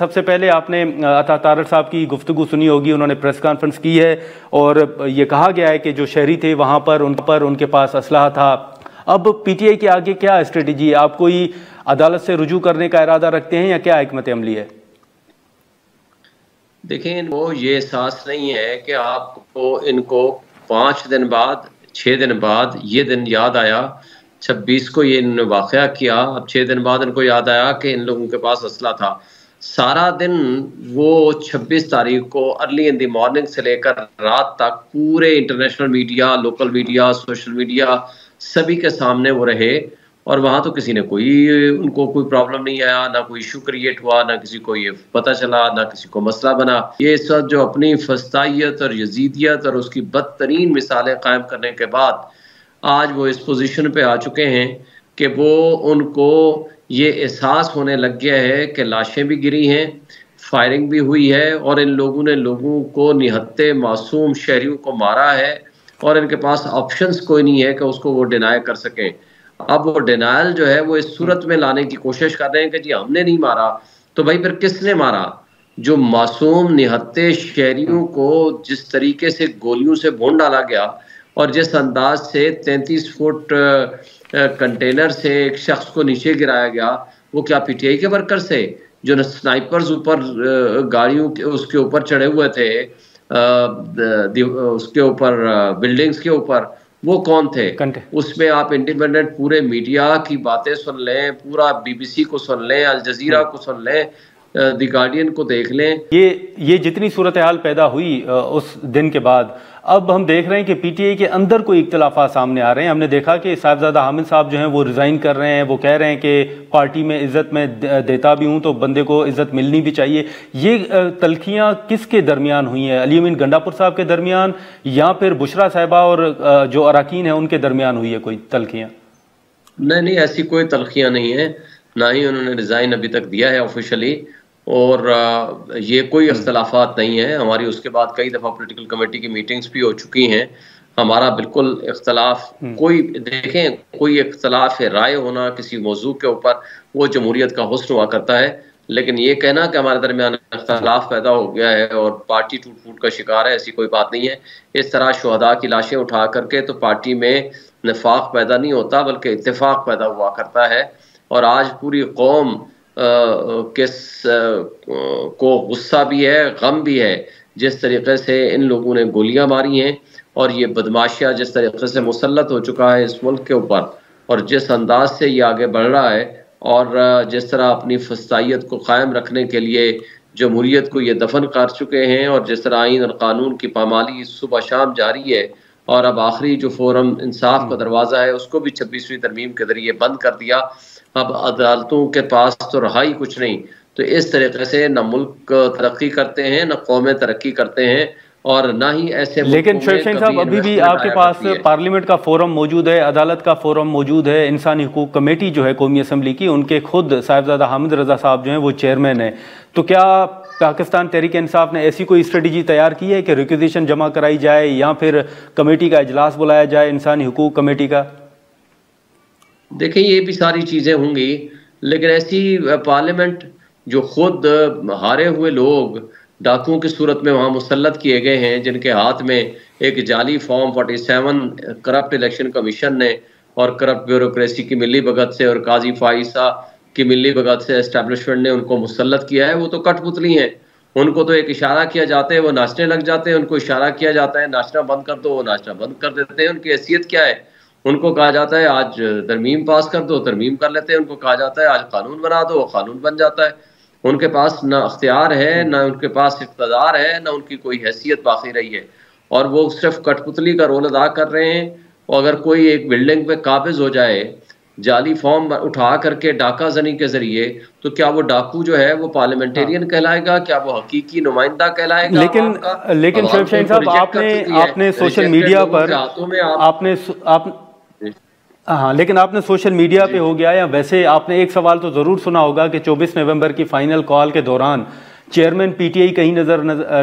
सबसे पहले आपने अता तारड़ साहब की गुफ्तगू सुनी होगी, उन्होंने प्रेस कॉन्फ्रेंस की है और ये कहा गया है कि जो शहरी थे वहाँ पर उनके पास असलहा था। अब पीटीआई के आगे क्या स्ट्रेटजी है? आप कोई अदालत से रुजू करने का इरादा रखते हैं या क्या हिकमत अमली है? देखिए, इनको ये एहसास नहीं है कि आपको इनको 5 दिन बाद 6 दिन बाद ये दिन याद आया, 26 को ये इन्होंने वाक़या किया, अब 6 दिन बाद इनको याद आया कि इन लोगों के पास असला था। सारा दिन वो 26 तारीख को अर्ली इन द मॉर्निंग से लेकर रात तक पूरे international media, local media, social media सभी के सामने वो रहे और वहाँ तो किसी ने उनको कोई प्रॉब्लम नहीं आया, ना कोई इशू क्रिएट हुआ, ना किसी को ये पता चला, ना किसी को मसला बना। ये इस वक्त जो अपनी फस्तायत और यजीदियत और उसकी बदतरीन मिसालें कायम करने के बाद आज वो इस पोजीशन पे आ चुके हैं कि उनको ये एहसास होने लग गया है कि लाशें भी गिरी हैं, फायरिंग भी हुई है और इन लोगों ने लोगों को निहत्ते मासूम शहरियों को मारा है और इनके पास ऑप्शंस कोई नहीं है कि उसको वो डिनाई कर सकें। अब वो डिनायल जो है वो इस सूरत में लाने की कोशिश कर रहे हैं कि जी हमने नहीं मारा, तो भाई फिर किसने मारा? जो मासूम निहत्ते शहरियों को जिस तरीके से गोलियों से भून डाला गया और जिस अंदाज से 33 फुट कंटेनर से एक शख्स को नीचे गिराया गया, वो क्या पीटीआई के वर्कर से जो स्नाइपर्स ऊपर गाड़ियों के उसके ऊपर चढ़े हुए थे, उसके ऊपर बिल्डिंग्स के ऊपर, वो कौन थे? उसमें आप इंडिपेंडेंट पूरे मीडिया की बातें सुन लें, पूरा बीबीसी को सुन लें, अल जजीरा को सुन लें, द गार्डियन को देख लें। ये जितनी सूरत हाल पैदा हुई उस दिन के बाद, अब हम देख रहे हैं कि पीटीआई के अंदर कोई इख्तलाफात सामने आ रहे हैं। हमने देखा कि साहिबजादा हामिद साहब जो हैं वो रिज़ाइन कर रहे हैं, वो कह रहे हैं कि पार्टी में इज़्ज़त में देता भी हूं तो बंदे को इज़्ज़त मिलनी भी चाहिए। ये तलखियां किसके दरमियान हुई हैं? अली अमीन गंडापुर साहब के दरमियान या फिर बुशरा साहिबा और जो अरकान हैं उनके दरमियान हुई है कोई तलखियां? नहीं, ऐसी कोई तलखियां नहीं है, ना ही उन्होंने रिज़ाइन अभी तक दिया है ऑफिशियली और ये कोई इख्तलाफात नहीं है। हमारी उसके बाद कई दफ़ा पॉलिटिकल कमेटी की मीटिंग्स भी हो चुकी हैं। हमारा बिल्कुल इख्तलाफ कोई इख्तलाफ राय होना किसी मौजू के ऊपर वो जमहूरियत का हुस्न हुआ करता है, लेकिन ये कहना कि हमारे दरमियान इख्तलाफ पैदा हो गया है और पार्टी टूट फूट का शिकार है, ऐसी कोई बात नहीं है। इस तरह शुहदा की लाशें उठा करके तो पार्टी में निफाक पैदा नहीं होता बल्कि इत्तेफाक पैदा हुआ करता है। और आज पूरी कौम को गुस्सा भी है, गम भी है, जिस तरीके से इन लोगों ने गोलियां मारी हैं और ये बदमाशिया जिस तरीके से मुसल्लत हो चुका है इस मुल्क के ऊपर और जिस अंदाज से ये आगे बढ़ रहा है और जिस तरह अपनी फस्तायत को कायम रखने के लिए जमहूरियत को ये दफन कर चुके हैं और जिस तरह आइन और कानून की पामाली सुबह शाम जारी है और अब आखिरी जो फोरम इंसाफ का दरवाज़ा है उसको भी 26वीं तरमीम के जरिए बंद कर दिया। अब अदालतों के पास तो रहा ही कुछ नहीं। तो इस तरीके से न मुल्क तरक्की करते हैं, न कौमें तरक्की करते हैं और ना ही ऐसे। लेकिन शोएब शाहीन साहब, अभी भी आपके पास पार्लियामेंट का फोरम मौजूद है, अदालत का फोरम मौजूद है, इंसानी हुकूक कमेटी जो है कौमी असम्बली की, उनके खुद साहिबजादा हामिद रजा साहब जो हैं वो चेयरमैन है। तो क्या पाकिस्तान तहरीक इंसाफ ने ऐसी कोई स्ट्रेटजी तैयार की है कि रिक्विजिशन जमा कराई जाए या फिर कमेटी का इजलास बुलाया जाए इंसानी हुकूक कमेटी का? देखिए, ये भी सारी चीज़ें होंगी, लेकिन ऐसी पार्लियामेंट जो खुद हारे हुए लोग डाकुओं की सूरत में वहाँ मुसल्लत किए गए हैं, जिनके हाथ में एक जाली फॉर्म 47 करप्ट इलेक्शन कमीशन ने और करप्ट ब्यूरोक्रेसी की मिली भगत से और काजी फाइसा की मिली भगत से एस्टेब्लिशमेंट ने उनको मुसल्लत किया है, वो तो कठपुतली हैं। उनको तो एक इशारा किया जाता है वो नाचने लग जाते हैं, उनको इशारा किया जाता है नाचना बंद कर दो, वो नाचना बंद कर देते हैं। उनकी हैसियत क्या है? उनको कहा जाता है आज तरमीम पास कर दो, तरमीम कर लेते हैं। उनको कहा जाता है आज कानून बना दो, वो कानून बन जाता है। उनके पास ना अख्तियार है, ना उनके पास इक़्तिदार है, ना उनकी कोई हैसियत बाकी रही है और वो सिर्फ कठपुतली का रोल अदा कर रहे हैं। और अगर कोई एक बिल्डिंग पे काबिज हो जाए जाली फॉर्म उठा करके डाका जनी के जरिए, तो क्या वो डाकू जो है वो पार्लियामेंटेरियन कहलाएगा? क्या वो हकीकी नुमाइंदा कहलाएगा? लेकिन शोएब शाहीन साहब, आपने सोशल मीडिया पर हाँ, लेकिन आपने सोशल मीडिया पे हो गया या वैसे आपने एक सवाल तो ज़रूर सुना होगा कि 24 नवंबर की फाइनल कॉल के दौरान चेयरमैन पीटीआई कहीं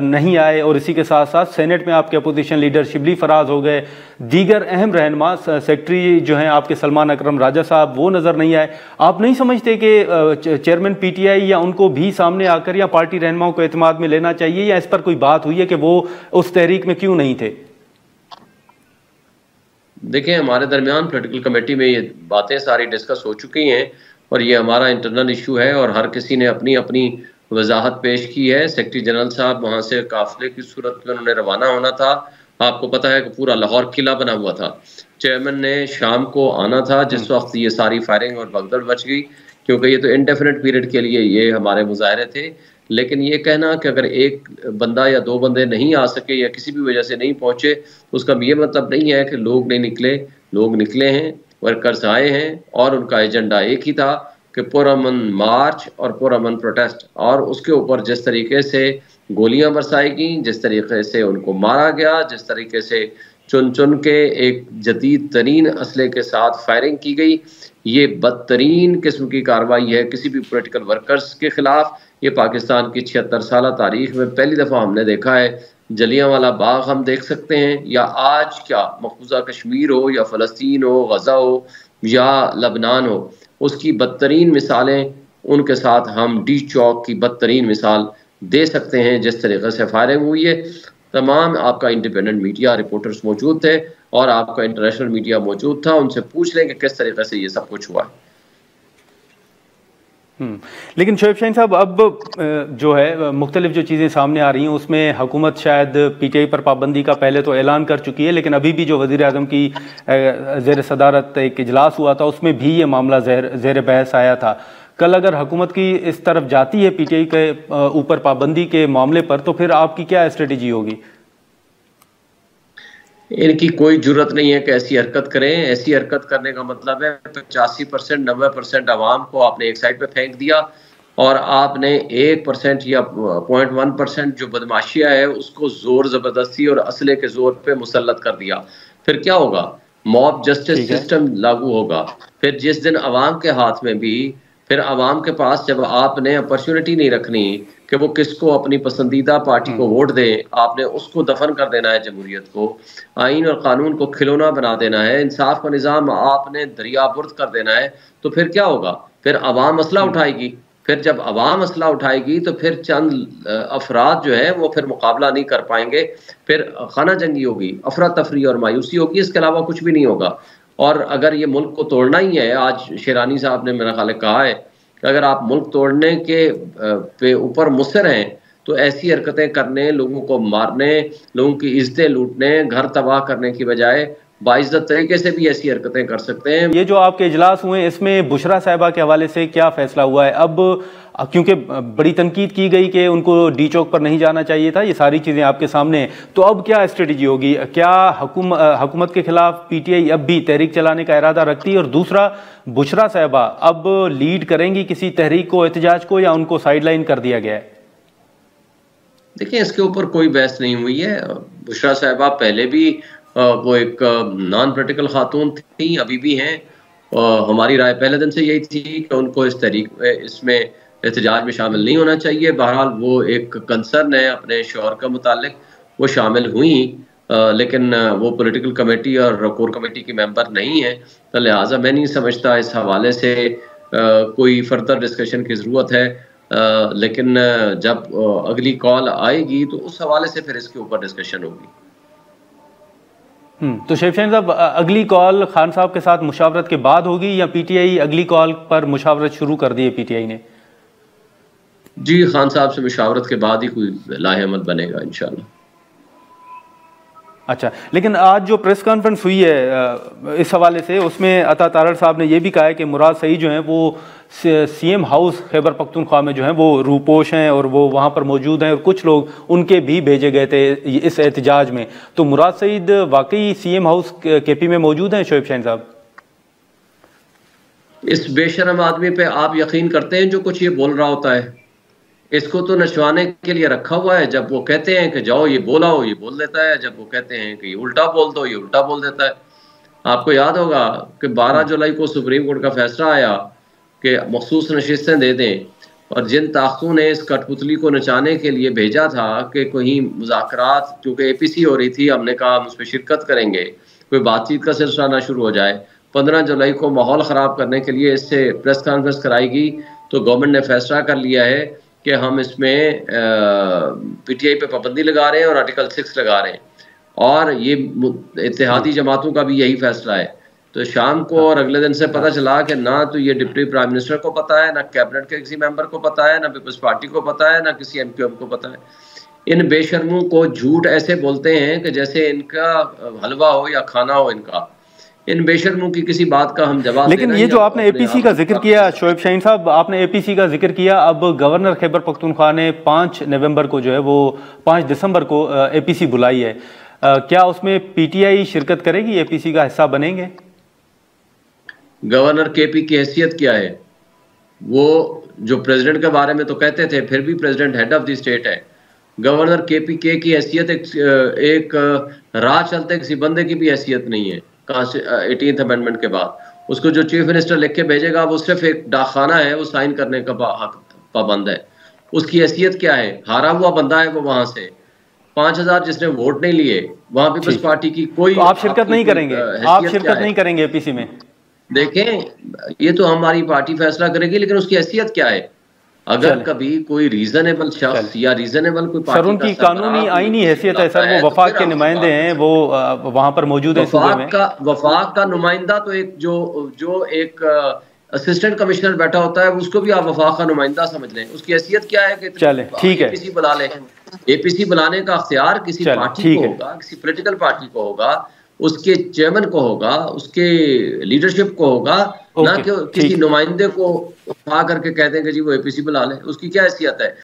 नहीं आए, और इसी के साथ साथ सेनेट में आपके अपोजिशन लीडर शिबली फराज हो गए, दीगर अहम रहनुमा सेक्रेटरी जो हैं आपके सलमान अकरम राजा साहब वो नज़र नहीं आए। आप नहीं समझते कि चेयरमैन पीटीआई या उनको भी सामने आकर या पार्टी रहनुमाओं को एतमाद में लेना चाहिए, या इस पर कोई बात हुई है कि वो उस तहरीक में क्यों नहीं थे? देखिए, हमारे दरमियान पॉलिटिकल कमेटी में ये बातें सारी डिस्कस हो चुकी हैं और ये हमारा इंटरनल इशू है और हर किसी ने अपनी अपनी वजाहत पेश की है। सेक्रेटरी जनरल साहब वहाँ से काफिले की सूरत में उन्होंने रवाना होना था। आपको पता है कि पूरा लाहौर किला बना हुआ था। चेयरमैन ने शाम को आना था जिस वक्त ये सारी फायरिंग और भगदड़ मच गई, क्योंकि ये तो इंडेफिनिट पीरियड के लिए ये हमारे मुजाहरे थे। लेकिन ये कहना कि अगर एक बंदा या दो बंदे नहीं आ सके या किसी भी वजह से नहीं पहुंचे, उसका ये मतलब नहीं है कि लोग नहीं निकले। लोग निकले हैं, वर्कर्स आए हैं और उनका एजेंडा एक ही था कि पुरअमन मार्च और पुरअमन प्रोटेस्ट। और उसके ऊपर जिस तरीके से गोलियां बरसाई गई, जिस तरीके से उनको मारा गया, जिस तरीके से चुन चुन के एक जदीद तरीन असले के साथ फायरिंग की गई, ये बदतरीन किस्म की कार्रवाई है किसी भी पोलिटिकल वर्कर्स के खिलाफ। ये पाकिस्तान की 76 साल तारीख में पहली दफ़ा हमने देखा है। जलियांवाला बाग हम देख सकते हैं, या आज क्या मकबूजा कश्मीर हो या फ़लस्तीन हो, गज़ा हो या लबनान हो, उसकी बदतरीन मिसालें उनके साथ हम डी चौक की बदतरीन मिसाल दे सकते हैं। जिस तरीके से फायरिंग हुई है, तमाम आपका इंडिपेंडेंट मीडिया रिपोर्टर्स मौजूद थे और आपका इंटरनेशनल मीडिया मौजूद था। उनसे पूछ लें कि किस तरीके से ये सब कुछ हुआ है। लेकिन शोएब शाहीन साहब, अब जो है मुख्तलिफ जो चीज़ें सामने आ रही हैं उसमें हुकूमत शायद पीटीआई पर पाबंदी का पहले तो ऐलान कर चुकी है, लेकिन अभी भी जो वज़ीर आज़म की ज़ेर सदारत एक इजलास हुआ था उसमें भी ये मामला ज़ेर बहस आया था। कल अगर हुकूमत की इस तरफ जाती है पीटीआई के ऊपर पाबंदी के मामले पर, तो फिर आपकी क्या स्ट्रेटजी होगी? इनकी कोई जरूरत नहीं है कि ऐसी हरकत करें। ऐसी हरकत करने का मतलब है 85% 90% आवाम को आपने एक साइड पे फेंक दिया और आपने 1% या 0.1% जो बदमाशिया है उसको जोर जबरदस्ती और असले के जोर पे मुसल्लत कर दिया। फिर क्या होगा? मॉब जस्टिस सिस्टम लागू होगा। फिर जिस दिन आवाम के हाथ में भी, फिर आवाम के पास जब आपने अपॉर्चुनिटी नहीं रखनी कि वो किसको अपनी पसंदीदा पार्टी को वोट दे, आपने उसको दफन कर देना है। जमहूरियत को, आइन और कानून को खिलौना बना देना है, इंसाफ का निज़ाम आपने दरियाबुर्द कर देना है। तो फिर क्या होगा? फिर आवाम मसला उठाएगी। फिर जब आवाम मसला उठाएगी तो फिर चंद अफराद जो है वो फिर मुकाबला नहीं कर पाएंगे। फिर खाना जंगी होगी, अफरा तफरी और मायूसी होगी। इसके अलावा कुछ भी नहीं होगा। और अगर ये मुल्क को तोड़ना ही है, आज शेरानी साहब ने मेरा ख्याल कहा है कि अगर आप मुल्क तोड़ने के पे ऊपर मुसर हैं तो ऐसी हरकतें करने, लोगों को मारने, लोगों की इज्जतें लूटने, घर तबाह करने की बजाय बाइज्जत तरीके से भी ऐसी हरकतें कर सकते हैं। ये जो आपके इजलास हुए इसमें बुशरा साहिबा के हवाले से क्या फैसला हुआ है? अब क्योंकि बड़ी तनकीद की गई कि उनको डी चौक पर नहीं जाना चाहिए था, ये सारी चीज़ें आपके सामने हैं, तो अब क्या स्ट्रेटजी होगी? क्या हुकूमत के खिलाफ पीटीआई अब भी तहरीक चलाने का इरादा रखती है? और दूसरा, बुशरा साहिबा अब लीड करेंगी किसी तहरीक को, एहतजाज को, या उनको साइडलाइन कर दिया गया है? देखिए, इसके ऊपर कोई बहस नहीं हुई है। बुशरा साहिबा पहले भी वो एक नॉन पॉलिटिकल खातून थी, अभी भी हैं। हमारी राय पहले दिन से यही थी कि उनको इस तरीक इसमें एहतजाज में शामिल नहीं होना चाहिए। बहरहाल वो एक कंसर्न है अपने शौहर का मुतालिक, वो शामिल हुई, लेकिन वो पॉलिटिकल कमेटी और कोर कमेटी की मेंबर नहीं है। तो लिहाजा मैं नहीं समझता इस हवाले से कोई फर्दर डिस्कशन की ज़रूरत है। लेकिन जब अगली कॉल आएगी तो उस हवाले से फिर इसके ऊपर डिस्कशन होगी। तो शोएब शाहीन साहब, अगली कॉल खान साहब के साथ मुशावरत के बाद होगी या पीटीआई अगली कॉल पर मुशावरत शुरू कर दी है पीटीआई ने? जी, खान साहब से मुशावरत के बाद ही कोई लाहेमत बनेगा इंशाल्लाह। अच्छा, लेकिन आज जो प्रेस कॉन्फ्रेंस हुई है इस हवाले से, उसमें अता तारड़ साहब ने यह भी कहा है कि मुराद सईद जो हैं वो सीएम हाउस खैबर पख्तूनख्वा में जो हैं वो रूपोश हैं और वो वहाँ पर मौजूद हैं और कुछ लोग उनके भी भेजे गए थे इस एहतजाज में। तो मुराद सईद वाकई सीएम हाउस केपी में मौजूद हैं शोएब शाहीन साहब? इस बेशरम आदमी पे आप यकीन करते हैं जो कुछ ये बोल रहा होता है? इसको तो नचवाने के लिए रखा हुआ है। जब वो कहते हैं कि जाओ ये बोलाओ, ये बोल देता है। जब वो कहते हैं कि उल्टा बोल दो, ये उल्टा बोल देता है। आपको याद होगा कि 12 जुलाई को सुप्रीम कोर्ट का फैसला आया कि मखसूस नशिस्तें दे दें, और जिन ताकतों ने इस कठपुतली को नचाने के लिए भेजा था कि कहीं मुज़ाकरात, क्योंकि एपीसी हो रही थी, हमने कहा हम उसमें शिरकत करेंगे, कोई बातचीत का सिलसिला ना शुरू हो जाए। 15 जुलाई को माहौल ख़राब करने के लिए इससे प्रेस कॉन्फ्रेंस कराएगी, तो गवर्नमेंट ने फैसला कर लिया है कि हम इसमें पीटीआई पे पाबंदी लगा रहे हैं और आर्टिकल 6 लगा रहे हैं, और ये इत्तेहादी जमातों का भी यही फैसला है। तो शाम को और अगले दिन से पता चला कि ना तो ये डिप्टी प्राइम मिनिस्टर को पता है, ना कैबिनेट के किसी मेंबर को पता है, ना पीपल्स पार्टी को पता है, ना किसी एमक्यूएम को पता है। इन बेशर्मों को झूठ ऐसे बोलते हैं कि जैसे इनका हलवा हो या खाना हो इनका। इन बेशर्मों की किसी बात का हम जवाब। लेकिन ये जो आपने एपीसी का जिक्र किया शोएब शाहीन साहब, आपने एपीसी का जिक्र किया, अब गवर्नर खैबर पख्तूनख्वा ने 5 नवंबर को जो है वो 5 दिसंबर को एपीसी बुलाई है। क्या उसमें पीटीआई शिरकत करेगी, एपीसी का हिस्सा बनेंगे? गवर्नर केपी की हैसियत क्या है? वो जो प्रेसिडेंट के बारे में तो कहते थे, फिर भी president head of the state है। गवर्नर केपी के की हैसियत एक राह चलते किसी बंदे की भी हैसियत नहीं है 18th अमेंडमेंट के बाद। उसको जो चीफ मिनिस्टर लिख के भेजेगा वो सिर्फ एक डाकखाना है, वो साइन करने का पाबंद है। उसकी हैसियत क्या है? हारा हुआ बंदा है वो, वहां से 5000 जिसने वोट नहीं लिए, वहां पीपल्स पार्टी की कोई। तो आप शिरकत नहीं करेंगे? आप शिरकत नहीं करेंगे एपीसी में? देखें, ये तो हमारी पार्टी फैसला करेगी, लेकिन उसकी हैसियत क्या है? अगर कभी कोई रीजनेबल शख्स या रीजनेबल कोई सर, उनकी कानूनी आईनी हैसियत है सर, वो वफाक के नुमाइंदे हैं, वो वहां पर मौजूद है। वफाक का नुमाइंदा तो एक जो एक असिस्टेंट कमिश्नर बैठा होता है, उसको भी आप वफाक का नुमाइंदा समझ लें। उसकी हैसियत क्या है कि चले ठीक है, एपीसी बुला लें। एपीसी बुलाने का अख्तियार किसी पार्टी को होगा, किसी पॉलिटिकल पार्टी को होगा, उसके चेयरमैन को होगा, उसके लीडरशिप को होगा, ना कि किसी नुमाइंदे को उठा करके कह देंगे जी वो एपीसी बुला ले। उसकी क्या हैसियत है?